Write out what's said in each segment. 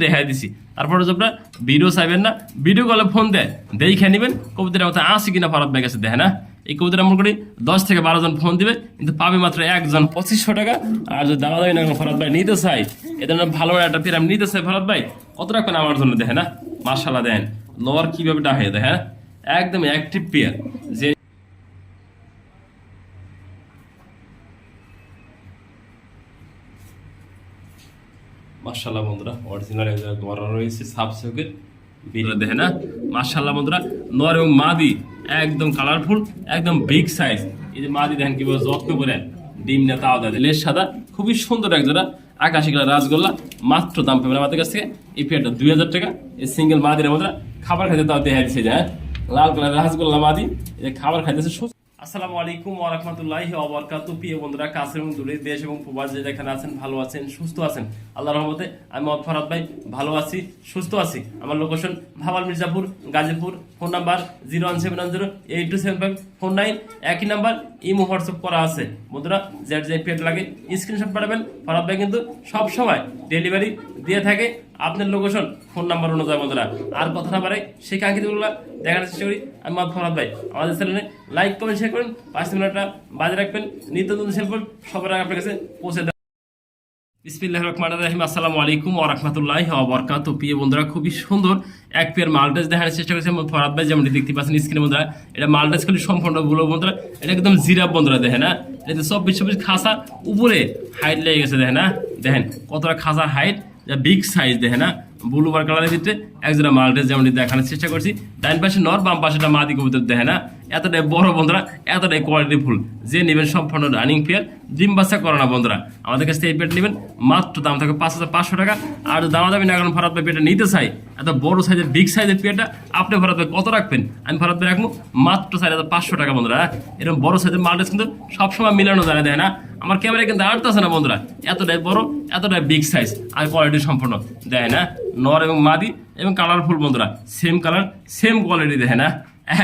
দেখাই দিছি। তারপরে আপনার ভিডিও চাইবেন না, ভিডিও কলে ফোন দেয় দেখে নেবেন কবুতরের মতো আসি কিনা ফরাদ ভাই কাছে দেখে না। এই কবুতর এমন করি 10 থেকে 12 জন ফোন দিবে, কিন্তু পাবে মাত্র একজন 2500 টাকা। আর যদি দাওয়া দাবি না ফরাদ ভাই নিতে চাই, এদের ভালো একটা পিরাম নিতে চাই ফরাদ ভাই, কত রাখবেন আমার জন্য দেখে না। মার্শাল্লাহ দেন লোয়ার কিভাবে ডাহে দেখে, হ্যাঁ একদম অ্যাক্টিভ পেয়ার। যে মাশাআল্লাহ বন্ধুরা অরিজিনাল গড়া রয়েছে সাবসেকের ভিডিও দেখে না। মাশাআল্লাহ বন্ধুরা নর এবং মাদি একদম কালারফুল, একদম বিগ সাইজ। এই যে মাদি দেখেন কিভাবে যত্ন করে ডিম না তাও দেয়, লেজ সাদা, খুবই সুন্দর এক জোড়া আকাশি কালার রাজগোল্লা। মাত্র দাম পাবেন আমাদের কাছ থেকে এই পেয়ারটা 2000 টাকা। এই সিঙ্গেল মাদির বন্ধুরা খাবার খাইতে তাও দেখা দিচ্ছে যে লাল কালার রাজগোল্লা মাদি, এই খাবার খাইতেছে। আসসালামু আলাইকুম ওয়া রাহমাতুল্লাহি ওয়া বারাকাতুহু। প্রিয় বন্ধুরা কাছে এবং দূরে, দেশ এবং প্রবাস যে যেখানে আছেন, ভালো আছেন সুস্থ আছেন আল্লাহর রহমতে। আমি মোহাম্মদ ফরহাদ ভাই ভালো আছি সুস্থ আছি। আমার location Bhawal Mirzapur Gazipur. Phone number 01710827549। একই নাম্বার ইমো হোয়াটসঅ্যাপ করা আছে। বন্ধুরা যে যে পেড লাগে স্ক্রিনশট পাঠাবেন, ফরহাদ ভাই কিন্তু সব সময় ডেলিভারি দিয়ে থাকে আপনার লোকেশন ফোন নাম্বার অনুযায়ী। বন্ধুরা আর কথা না পারে সেই কাঙ্ক্ষিতগুলো দেখার চেষ্টা করি। আমি মোহাম্মদ ফরহাদ ভাই। আমাদের চ্যানেলে লাইক কমেন্ট শেয়ার করুন, 5 মিনিটটা বাজে রাখবেন, নিত্য নতুন সেলফোন সবার আগে আপনার কাছে পৌঁছে দেবেন। বিসমিল্লাহির রহমানির রহিম। আসসালামু আলাইকুম ওয়া রাহমাতুল্লাহি ওয়া বারাকাতুহু। প্রিয় বন্ধুরা খুবই সুন্দর এক পেয়ার মাল্টেজ দেখার চেষ্টা করেছি ফরহাদ ভাই, যেমনটি দেখতে পাচ্ছেন স্ক্রিনে। বন্ধুরা এটা মাল্টেজ খালি সম্পূর্ণ গুলো বন্ধুরা, এটা একদম জিরাফ বন্ধুরা দেখেন না। এটা 24 খাসা উপরে হাইট লেগে গেছে দেখেন না। দেখেন কতটা খাসা হাইট, বিগ সাইজ দেখেন না। ব্লু বার কালারের ভিতরে একজোড়া মাল্টেজ যেমনটি দেখানোর চেষ্টা করছি। ডাইন পাশে নর, বাম পাশেটা মাদি কবুতর দেখেন না। এতটাই বড় বন্ধুরা, এতটাই কোয়ালিটি ফুল। যে নেবেন সম্পূর্ণ রানিং পেয়ার, ডিম বাচ্চা করে না বন্ধুরা। আমাদের কাছ থেকে এই পেয়ার নেবেন মাত্র দাম থাকবে 5500 টাকা। আর দামা দামি না কারণ ফরহাদ ভাই পেয়ারটা নিতে চাই, এত বড় সাইজের বিগ সাইজের পেয়ারটা আপনি ফরহাদ ভাই কত রাখবেন? আমি ফরহাদ ভাই রাখবো মাত্র 4500 টাকা বন্ধুরা। এরকম বড় সাইজের মাল্টেজ কিন্তু সবসময় মিলানো যায় না দেখে না। আমার ক্যামেরায় কিন্তু আটতেছে না বন্ধুরা, এতটাই বড়, এতটাই বিগ সাইজ আর কোয়ালিটি সম্পূর্ণ দেয় না। নর এবং মাদি এবং কালারফুল বন্ধুরা, সেম কালার সেম কোয়ালিটি দেখে না।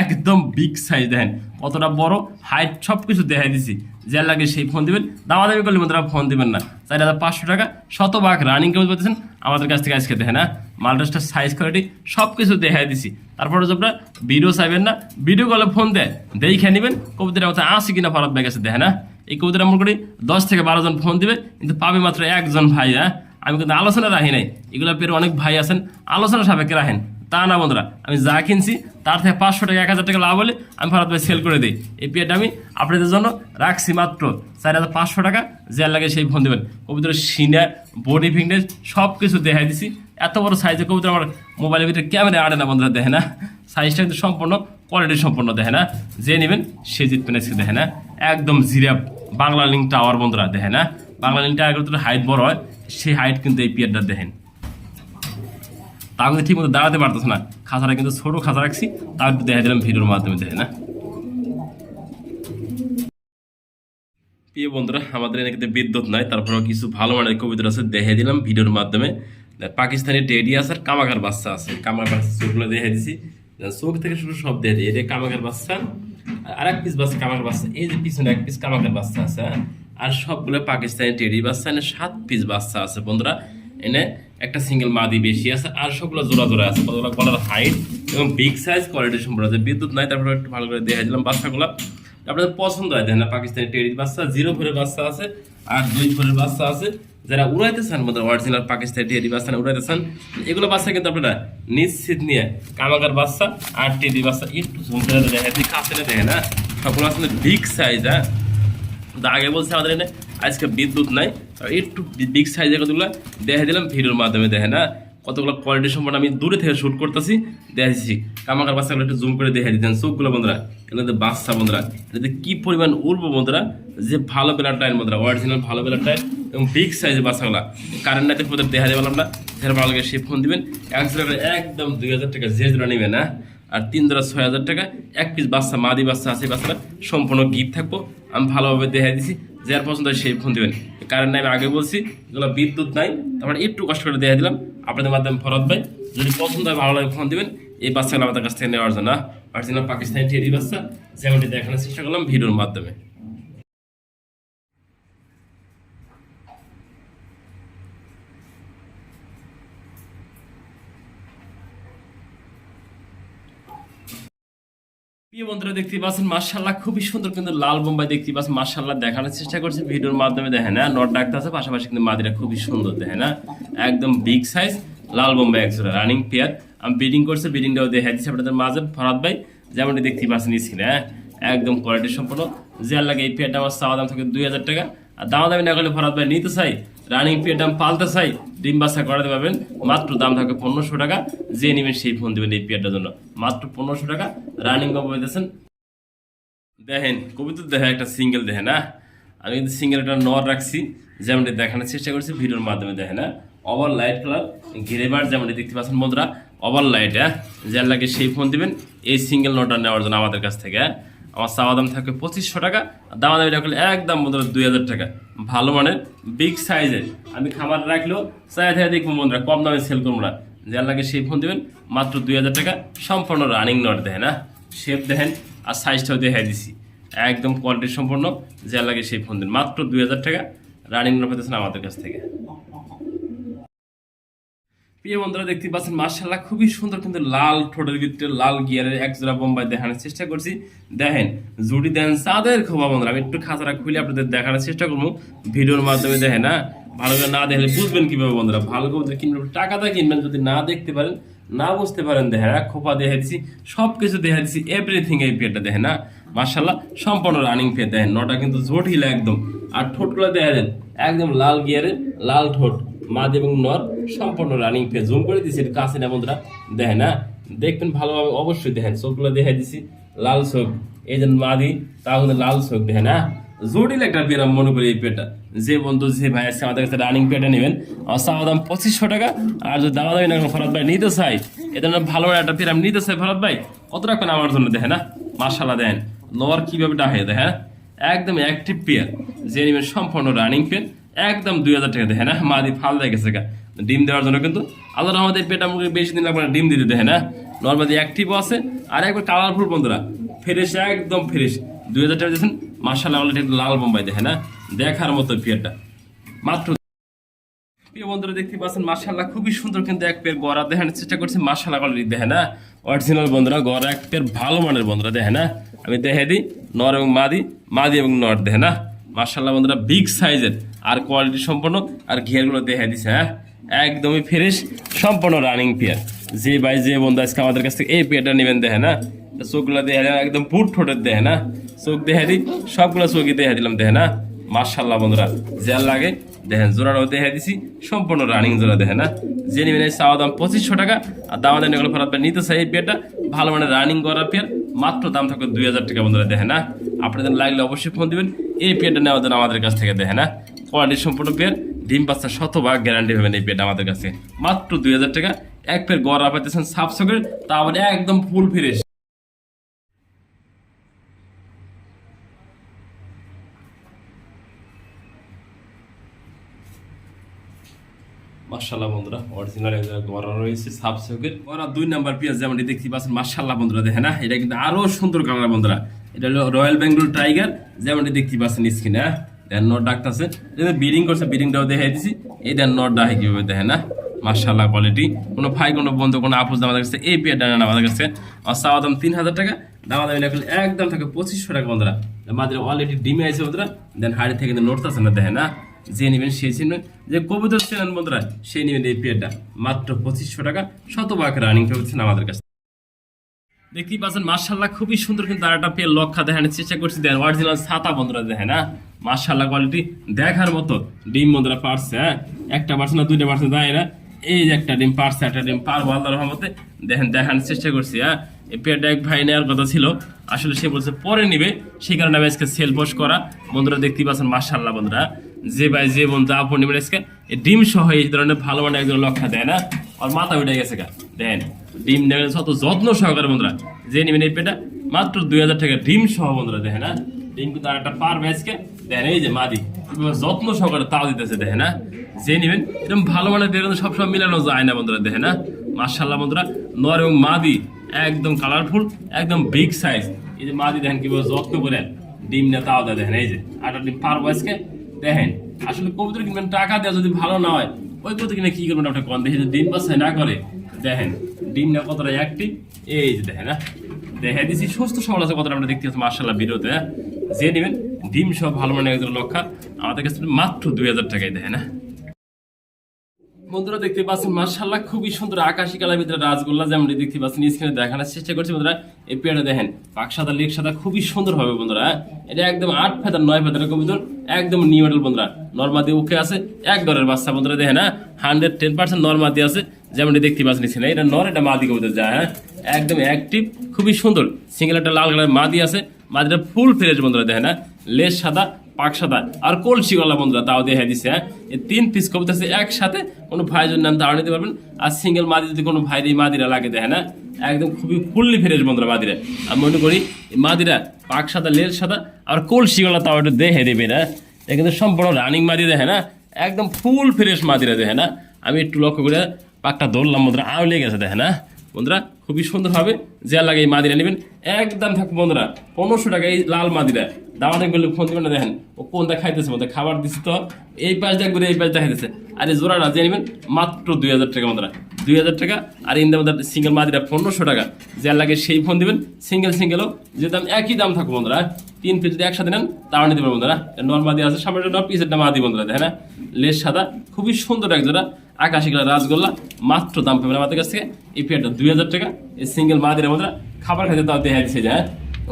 একদম বিগ সাইজ দেখেন কতটা বড়, হাইট সব কিছু দেখাই দিছি। যে লাগে সেই ফোন দিবেন, দামাদামি করলে বন্ধুরা ফোন দিবেন না। 4500 টাকা, শতভাগ রানিং কেমন বলতেছেন আমাদের কাছ থেকে আজকে দেখেন না। মাল্টেজটার সাইজ কোয়ালিটি সব কিছু দেখাই দিছি। তারপরে আপনার ভিডিও চাইবেন না, ভিডিও কলে ফোন দেয় দেখে নেবেন কবুতরের মতো আসি কিনা ফরহাদ ভাই কাছে দেখে না। এই কবুতর এমন করি 10 থেকে 12 জন ফোন দিবে, কিন্তু পাবে মাত্র একজন ভাই। আমি কিন্তু আলোচনা রাখি নাই, এগুলো পেরে অনেক ভাই আছেন আলোচনা সাপেক্ষে রাখেন, তা না বন্ধুরা। আমি যা কিনছি তার থেকে 500 টাকা 1000 টাকা লাভ হলে আমি ফরহাদ ভাই সেল করে দিই। এই পেয়ারটা আমি আপনাদের জন্য রাখছি মাত্র 4500 টাকা। যে লাগে সেই ফোন দেবেন। কবুতরের সিনা, বডি ফিটনেস সব কিছু দেখাই দিছি। এত বড় সাইজের কবুতর আমার মোবাইলের ভিতরে ক্যামেরা আড়ে না বন্ধুরা দেখে না। সাইজটা কিন্তু সম্পূর্ণ কোয়ালিটি সম্পূর্ণ দেখে না। যে নেবেন সে জিতবেন আজকে দেখে না। একদম জিরাফ বাংলা লিঙ্ক টাওয়ার বন্ধুরা দেখে না। বাংলা লিঙ্ক টাওয়ার হাইট বড় হয়, সেই হাইট কিন্তু এই পেয়ারটা দেখেন। তা কিন্তু ঠিক মতো দাঁড়াতে পারতেছে না, খাঁচাটা কিন্তু ছোট খাঁচা রাখছি, তাও একটু দেখা দিলাম ভিডিওর মাধ্যমে দেখে না। প্রিয় বন্ধুরা আমাদের এখানে বিদ্যুৎ নাই, তারপরেও কিছু ভালো মানের কবুতর আছে দেখে দিলাম ভিডিওর মাধ্যমে। পাকিস্তানি টেডি আছে আর কামাকার বাচ্চা আছে। কামাকার বাচ্চা চোখগুলো দেখে দিছি, চোখ থেকে শুরু সব দেখে দিই। এটা কামাকার বাচ্চা, আর এক পিস বাচ্চা কামাকার বাচ্চা। এই যে পিছনে এক পিস কামাকার বাচ্চা আছে, আর সবগুলো পাকিস্তানি টেডি বাচ্চা। এনে 7 পিস বাচ্চা আছে বন্ধুরা। এনে একটা সিঙ্গেল মাদি বেশি আছে, আর সবগুলো জোড়া জোড়া আছে। কতগুলো কলার হাইট এবং বিগ সাইজ কোয়ালিটি সম্পূর্ণ আছে। বিদ্যুৎ নাই, তারপরে একটু ভালো করে দেখে দিলাম বাচ্চাগুলো। আপনাদের পছন্দ হয় দেখেন না। পাকিস্তানি টেডি বাচ্চা 0 ফোরের বাচ্চা আছে, আর 2 ফোরের বাচ্চা আছে। যারা উড়াইতে চান মধ্যে অরিজিনাল পাকিস্তানি টেডি বাচ্চা উড়াইতে চান, এগুলো বাচ্চা কিন্তু আপনারা নিশ্চিত নিয়ে কামাকার বাচ্চা আর টেডি বাচ্চা একটু ঝুম করে দেখেন, কাছে দেখেন না। সবগুলো আসলে বিগ সাইজ। আগে বলছে আমাদের এনে আজকে বিদ্যুৎ নাই, একটু বিগ সাইজের কতগুলো দেখে দিলাম ভিডিওর মাধ্যমে দেখে না। কতগুলো কোয়ালিটি সম্পূর্ণ আমি দূরে থেকে শুট করতেছি দেখেছি। কামাকার বাচ্চাগুলো একটু জুম করে দেখে দিতেন চোখগুলো বন্ধুরা। এগুলো বাচ্চা বন্ধুরা, এটাতে কি পরিমাণ উড়বো বন্ধুরা। যে ভালো বেলার টাইম বন্ধুরা, অরিজিনাল ভালো বেলার টাইম এবং বিগ সাইজের বাচ্চাগুলা। কারেন্ট নাইতে ফোন দেখা দেবেন আমরা, যারা ভালো লাগে সে ফোন দিবেন। একদম 2000 টাকা যে জোড়া নেবেন না, আর 3 জোড়া 6000 টাকা। এক পিস বাচ্চা মাদি বাচ্চা আছে, বাচ্চাটা সম্পূর্ণ গিফট থাকবো। আমি ভালোভাবে দেখাই দিছি, যার পছন্দ হয় সেই ফোন দিবেন। কারেন্ট নাই আমি আগে বলছি, এগুলো বিদ্যুৎ নাই, তারপরে একটু কষ্ট করে দেখা দিলাম আপনাদের মাধ্যমে ফরহাদ ভাই। যদি পছন্দ হয় ভালো লাগে ফোন দিবেন। এই বাচ্চাগুলো আমাদের কাছ থেকে নেওয়ার জন্য অরিজিনাল পাকিস্তানি টেডি বাচ্চা, যেমনটি দেখানোর চেষ্টা করলাম ভিডিওর মাধ্যমে। প্রিয় বন্ধুরা দেখতে পাচ্ছেন মাশাআল্লাহ খুবই সুন্দর কিন্তু লাল বোম্বাই দেখতে পাচ্ছেন মাশাআল্লাহ দেখানোর চেষ্টা করছি ভিডিওর মাধ্যমে দেখেন না নট ডাকতে আছে পাশাপাশি কিন্তু মাদিরা খুবই সুন্দর দেখেন না একদম বিগ সাইজ লাল বোম্বাই একজোড়া রানিং পেয়ার আমি ব্রিডিং করছে ব্রিডিংটাও দেখাই দিচ্ছি আপনাদের মাঝে ফরাদ ভাই যেমনটি দেখতে পাচ্ছেন স্ক্রিনে একদম কোয়ালিটি সম্পন্ন যে লাগে এই পেয়ারটা আমার চাওয়া দাম থাকে 2000 টাকা আর দামি না করলে ফরাদ ভাই নিতে চাই রানিং পেয়ার দাম পালতে চাই ডিম বাচ্চা করাতে পারবেন মাত্র দাম থাকে 1500 টাকা যে নেবেন সেই ফোন দেবেন এই পেয়ারটার জন্য মাত্র 1500 টাকা রানিং বাবু দিয়েছেন দেখেন কবিতা দেখেন একটা সিঙ্গেল দেখেন না আমি কিন্তু সিঙ্গেল একটা নর রাখছি যেমনটি দেখানোর চেষ্টা করছি ভিডিওর মাধ্যমে দেখেন না ওভার লাইট কালার ঘিরেবার যেমনটি দেখতে পাচ্ছেন বন্ধুরা ওভার লাইট যার লাগে সেই ফোন দিবেন এই সিঙ্গেল নটটা নেওয়ার জন্য আমাদের কাছ থেকে আমার চাওয়া দাম থাকবে 2500 টাকা দামি রাখলে একদম বন্ধুরা 2000 টাকা ভালো মানের বিগ সাইজের আমি খামার রাখলেও চাই থেকে দেখবো বন্ধুরা কম দামে সেল করবো না যার লাগে সেই ফোন দেবেন মাত্র 2000 টাকা সম্পূর্ণ রানিং নট দেখেন না শেপ দেখেন আর সাইজটাও দেখাই দিছি একদম কোয়ালিটি সম্পন্ন যার লাগে সেই ফোন দিন মাত্র 2000 টাকা রানিং নট পেতেছেন আমাদের কাছ থেকে প্রিয় বন্ধুরা দেখতে পাচ্ছেন মাশাআল্লাহ খুবই সুন্দর কিন্তু লাল ঠোঁটের ভিতরে লাল গিয়ারের একজোড়া বোম্বাই দেখানোর চেষ্টা করছি দেখেন জুড়ি দেন চাঁদের খোবা বন্ধুরা আমি একটু খাঁচাটা খুলে আপনাদের দেখানোর চেষ্টা করবো ভিডিওর মাধ্যমে দেখেন না ভালো করে না দেখলে বুঝবেন কিভাবে বন্ধুরা ভালো করে কিনবেন টাকাটা কিনবেন যদি না দেখতে পারেন না বুঝতে পারেন দেখেন খোপা দেখা দিচ্ছি সব কিছু দেখা দিচ্ছি এভরিথিং এই পেয়ারটা দেখেন না মাশাআল্লাহ সম্পূর্ণ রানিং পেয়ার দেখেন নটা কিন্তু জটিল একদম আর ঠোঁটগুলো দেখা দেন একদম লাল গিয়ারের লাল ঠোঁট মাদি এবং নর সম্পূর্ণ রানিং পেয়ে জুম করে দিচ্ছি কাছে না বন্ধুরা দেখেন না দেখবেন ভালোভাবে অবশ্যই দেখেন চোখগুলো দেখাই দিচ্ছি লাল চোখ এই যে মাদি তা কিন্তু লাল চোখ দেখেন না জটিল একটা পেয়ার আমি মনে করি এই পেয়ারটা যে বন্ধু যে ভাই আছে আমাদের কাছে রানিং পেয়ারটা নেবেন আমার চাওয়া দাম 2500 টাকা আর যদি দামি না ফরাদ ভাই নিতে চাই এদের ভালো একটা পেয়ার আমি নিতে চাই ফরাদ ভাই কত রাখবেন আমার জন্য দেখেন না মাশাআল্লাহ দেখেন নর কিভাবে ডাকে দেখেন একদম অ্যাক্টিভ পেয়ার যে নেবেন সম্পূর্ণ রানিং পেয়ার একদম 2000 টাকা দেখে না মাদি ফাল দিয়ে গেছে ডিম দেওয়ার জন্য কিন্তু আল্লাহর আমাদের পেটা মুখে বেশি দিন লাগবে না ডিম দিতে দেখে না নর্মালি অ্যাক্টিভও আছে আর একবার কালারফুল বন্ধুরা ফ্রেশ একদম ফ্রেশ 2000 টাকা দিয়েছেন মাশাআল্লাহ একটু লাল বোম্বাই দেখে না দেখার মতো পেয়ারটা মাত্র প্রিয় বন্ধুরা দেখতে পাচ্ছেন মাশাআল্লাহ খুবই সুন্দর কিন্তু এক পেয়ার গড়া দেখানোর চেষ্টা করছি মাশাআল্লাহ কোয়ালিটি দেখে না অরিজিনাল বন্ধুরা গড়া এক পেয়ার ভালো মানের বন্ধুরা দেখে না আমি দেখে দিই নর এবং মাদি এবং নর দেখে না মাশাআল্লাহ বন্ধুরা বিগ সাইজের আর কোয়ালিটি সম্পন্ন আর ঘেরগুলো দেখে দিছে একদমই ফ্রেশ সম্পূর্ণ রানিং পেয়ার যে ভাই যে বন্ধু আজকে আমাদের কাছ থেকে এই পেয়ারটা নেবেন দেখে না চোখগুলো দেখে একদম পুট ঠোঁটের দেখে না চোখ দেখে দিই সবগুলো চোখই দেখে দিলাম দেখে না মাশাআল্লাহ বন্ধুরা যার লাগে দেখেন জোড়াটাও দেখে দিছি সম্পূর্ণ রানিং জোড়া দেখে না যে নেবেন এই চাওয়া দাম 2500 টাকা আর দামাদাম এগুলো ফেরত নিতে চাই এই পেয়ারটা ভালো মানে রানিং করা পেয়ার মাত্র দাম থাকবে 2000 টাকা বন্ধুরা দেখে না আপনাদের লাগলে অবশ্যই ফোন দিবেন এই পেয়ারটা নেওয়ার জন্য আমাদের কাছ থেকে দেখে না কোয়ালিটি সম্পূর্ণ পেয়ার ডিম বাচ্চা 100% গ্যারান্টি পাবেন এই পেয়ারটা আমাদের কাছে মাত্র 2000 টাকা এক পেয়ার গড়া পাইতেছেন সাফ সকের তা আবার একদম ফুল ফ্রেশ মাশাআল্লাহ বন্ধুরা অরিজিনাল গড়া রয়েছে সাফ সকের গড়া 2 নাম্বার পেয়ার যেমনটি দেখতে পাচ্ছেন মাশাআল্লাহ বন্ধুরা দেখেন না এটা কিন্তু আরো সুন্দর কালার বন্ধুরা এটা হলো রয়্যাল বেঙ্গল টাইগার যেমনটি দেখতে পাচ্ছেন স্ক্রিনে দেন নট ডাকতেছে ব্রিডিং করছে ব্রিডিংটাও দেখাই দিছি এই দেন নট ডাকে কিভাবে দেখেন না মাশাআল্লাহ কোয়ালিটি কোনো ভাই কোনো বন্ধু কোনো আপুজ আমাদের কাছে এই পেয়ারটা নেন আমাদের কাছে আর চাওয়া দাম 3000 টাকা দামাদামি না করলে একদম থাকে 2500 টাকা বন্ধুরা আমাদের অলরেডি ডিমে আছে বন্ধুরা দেন হাড়ি থেকে নড়তেছে না দেখেন না যে নেবেন সেই চিনবেন যে কবুতর চেনেন বন্ধুরা সেই নেবেন এই পেয়ারটা মাত্র 2500 টাকা 100% রানিং পেয়েছেন আমাদের কাছে দেখতেই পাচ্ছেন মাশাআল্লাহ খুবই সুন্দর কিন্তু আর একটা পেয়ার লক্ষা দেখানোর চেষ্টা করছি দেন অরিজিনাল ছাতা বন্ধুরা দেখেন না মাশাআল্লাহ কোয়ালিটি দেখার মতো ডিম বন্ধুরা পারছে একটা পারছে না দুইটা পারছে তাই না এই যে একটা ডিম পারছে একটা ডিম পারবো আল্লাহর রহমতে দেখেন দেখানোর চেষ্টা করছি এই পেয়ারটা এক ভাই নেওয়ার কথা ছিল আসলে সে বলছে পরে নিবে সেই কারণে আমি আজকে সেল পোস্ট করা বন্ধুরা দেখতেই পাচ্ছেন মাশাআল্লাহ বন্ধুরা যে ভাই যে বন্ধু আপন নেবেন আজকে ডিম সহ এই ধরনের ভালো মানে একজন লক্ষা দেয় না আর মাথা উঠে গেছে দেখেন ডিম নেবেন শত যত্ন সহকারে বন্ধুরা যে নেবেন এই পেটা মাত্র 2000 টাকা ডিম সহ বন্ধুরা দেখেন না ডিম কিন্তু আর একটা পার ভেজকে দেখেন এই যে মাদি যত্ন সহকারে তাও দিতেছে দেখেন না যে নেবেন এরকম ভালো মানে দেখেন সবসময় মিলানো যায় না বন্ধুরা দেখেন না মাশাআল্লাহ বন্ধুরা নর এবং মাদি একদম কালারফুল একদম বিগ সাইজ এই যে মাদি দেখেন কিভাবে যত্ন করে ডিম না তাও দেয় দেখেন এই যে আটা ডিম পার ভেজকে দেখেন আসলে কবুতর কিনবেন টাকা দেওয়া যদি ভালো না হয় ওই কবুতর কিনে কি করবেন আপনার কম দেখে যদি ডিম বাছাই না করে দেখেন ডিম না কতটা অ্যাক্টিভ এই যে দেখেন না দেখা দিচ্ছি সুস্থ সবল আছে কতটা আমরা দেখতে পাচ্ছি মার্শাল্লাহ ভিডিওতে। যে নেবেন ডিম সব ভালো মানে একজন লক্ষা আমাদের কাছে মাত্র 2000 টাকায় দেয় না। বন্ধুরা দেখতে পাচ্ছেন মার্শাল্লাহ খুবই সুন্দর আকাশি কালার ভিতরে রাজগোল্লা যেমন দেখতে পাচ্ছেন স্ক্রিনে দেখানোর চেষ্টা করছি বন্ধুরা। এই পেয়ারটা দেখেন পাক সাদা লেগ সাদা খুবই সুন্দর হবে বন্ধুরা। এটা একদম 8 ফেদার 9 ফেদার এরকম একদম নিউ মডেল বন্ধুরা। নরমাদি ওকে আছে এক দরের বাচ্চা বন্ধুরা দেখেন 110% নরমাদি আছে যেমন দেখতে পাচ্ছেন স্ক্রিনে। এটা নর এটা মাদি কবুতর যায় একদম অ্যাক্টিভ খুবই সুন্দর। সিঙ্গেল একটা লাল কালার মাদি আছে, মাদিটা ফুল ফ্রেশ বন্ধুরা দেখেন লেজ সাদা পাক সাদা আর কলসি গলা বন্ধুরা তাও দেখা দিচ্ছে এই 3 পিস কবুতর আছে একসাথে। কোনো ভাই যদি নাম তাও নিতে পারবেন। আর সিঙ্গেল মাদি যদি কোনো ভাই এই মাদিরা লাগে দেখেন একদম খুবই ফুললি ফ্রেশ বন্ধুরা মাদিরা। আমি মনে করি এই মাদিরা পাক সাদা লেজ সাদা আর কলসি গলা তাও একটু দেখে দেবে না। এটা কিন্তু সম্পূর্ণ রানিং মাদি দেখে একদম ফুল ফ্রেশ মাদিরা দেখে আমি একটু লক্ষ্য করে পাকটা ধরলাম বন্ধুরা আউলে গেছে দেখে বন্ধুরা খুবই সুন্দর হবে। যে লাগে এই মাদিরা নেবেন একদম থাকবে বন্ধুরা 1500 টাকা এই লাল মাদিরা। দাওয়াতে গেলে ফোন দিবেন না দেখেন ও কোনটা খাইতেছে মধ্যে খাবার দিচ্ছে তো এই পাশ দেখ ঘুরে এই পাশ দেখাইতেছে। আর এই জোড়াটা যে নেবেন মাত্র 2000 টাকা বন্ধুরা 2000 টাকা। আর ইন্দা মধ্যে সিঙ্গেল মাদিরা 1500 টাকা। যে লাগে সেই ফোন দিবেন সিঙ্গেলও যে দাম একই দাম থাকবে বন্ধুরা। 3 পিস যদি একসাথে নেন তাও নিতে পারবেন বন্ধুরা। নর্মাদি আছে সামনে পিসেরটা মাদি বন্ধুরা দেখেন লেজ সাদা খুবই সুন্দর এক জোড়া আকাশি কালার রাজগোল্লা মাত্র দাম পাবেন আমাদের কাছ থেকে। এই পেয়ারটা 2000 টাকা। এই সিঙ্গেল মাদিরা বন্ধুরা খাবার খাইতে তাও দেখা দিচ্ছে যে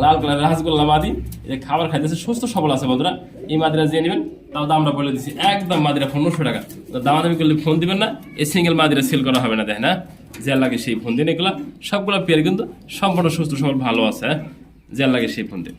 লাল কালার রাজগোল্লা মাদি এই খাবার খাইতেছে সুস্থ সবল আছে বন্ধুরা। এই মাদিরা যে নেবেন তাও দামটা বলে দিচ্ছি একদম মাদিরা 1500 টাকা। দামাদামি করলে ফোন দিবেন না এই সিঙ্গেল মাদিরা সেল করা হবে না দেখেন যে লাগে সেই ফোন দিন। এগুলা সবগুলা পেয়ার কিন্তু সম্পূর্ণ সুস্থ সবল ভালো আছে যে লাগে সেই ফোন দিন।